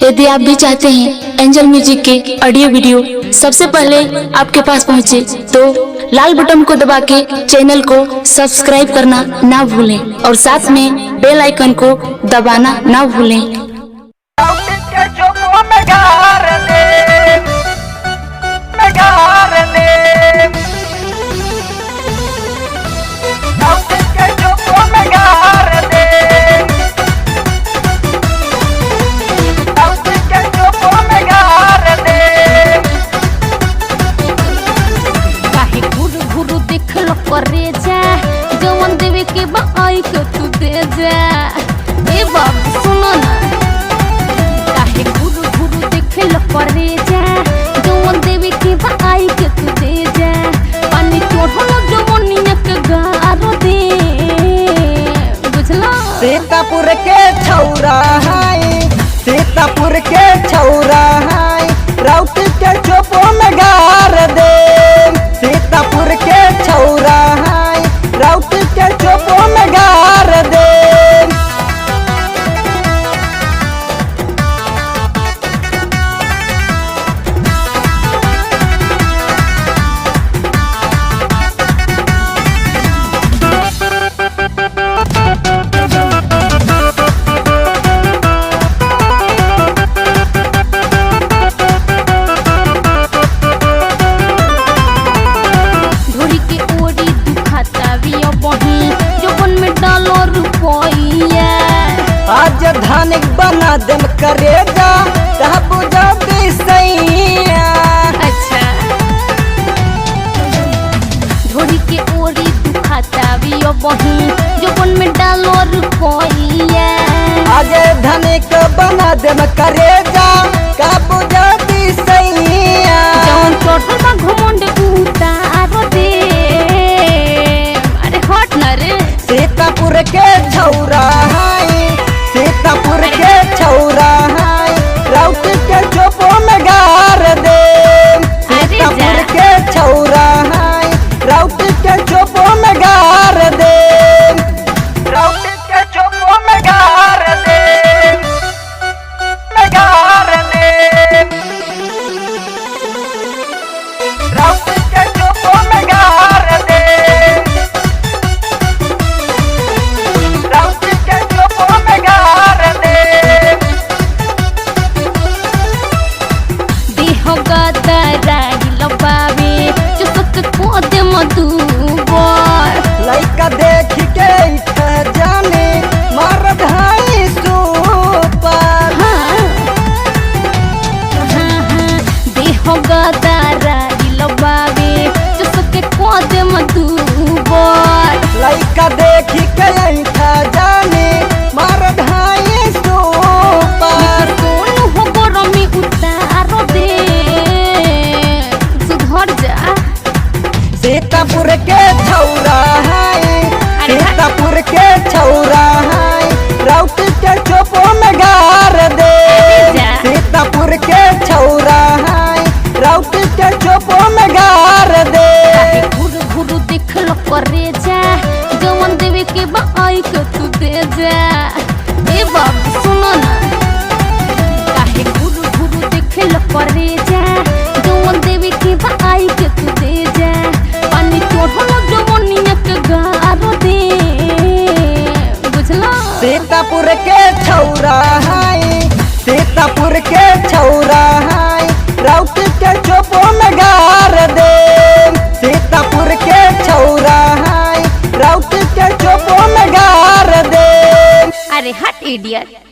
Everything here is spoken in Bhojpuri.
यदि आप भी चाहते हैं एंजल म्यूजिक के ऑडियो वीडियो सबसे पहले आपके पास पहुंचे, तो लाल बटन को दबा के चैनल को सब्सक्राइब करना ना भूलें और साथ में बेल आइकन को दबाना ना भूलें। करे जा जवन देवे के बाई के तू दे जा। ए बाबू सुनो ना, काहे घुरु घुरु देखे लो करे जा जवन देवे के बाई के तू दे जा। पानी चढ़लो जवनिया के गारो दे, बुझला? सीतापुर के छौरा है, सीतापुर के छौरा है, राउत के चोपो में गार दे। सीतापुर के छौरा है, राउत के चोपो में गार दे। आज धानिक बना दम करेगा कहा बुझा सैया। अच्छा, धोड़ी के ओरी दुखाता भी बही जोबन में डालो रुपया। आज धानिक बना दम करेगा कहा बुझा सैया। जौन चढ़ल बा घमंड उतार दे। अरे हट ना रे। सीतापुर के छौरा है, सीतापुर के छौरा है, राउत के चोपो में गार दे। सीतापुर के छौरा है, राउत के चोपो में गार दे। राउत के चोपो में गार दे, में गार दे। राउत के चोपो में गार दे। लइका देख के जाने मार धाई सुपर। देह गदारा लबावे चुसके कोदे मधुबर। लइका देख के जाने मार धाई सुपर। कौन हो गरमी उतार दे, सुधर जा। सीतापुर के छौरा है, सीतापुर के छौरा है, राउत के चोपो में गार दे। सीतापुर के छौरा है, राउत के चोपो में गार दे। घुरु घुरु देख लो करे जा जवन देवे के बाई के तू दे जा। ए बाबू सुनो ना, काहे घुरु घुरु देख लो करे जा जवन देवे के बाई के तू दे जा। पानी चढ़लो जवनिया के गारो दे, बुझला? सीतापुर के छौरा है, सीतापुर के छौरा है, राउत के चोपो में गार दे। सीतापुर के छौरा है, राउत के चोपो में गार दे। अरे हट इडियट।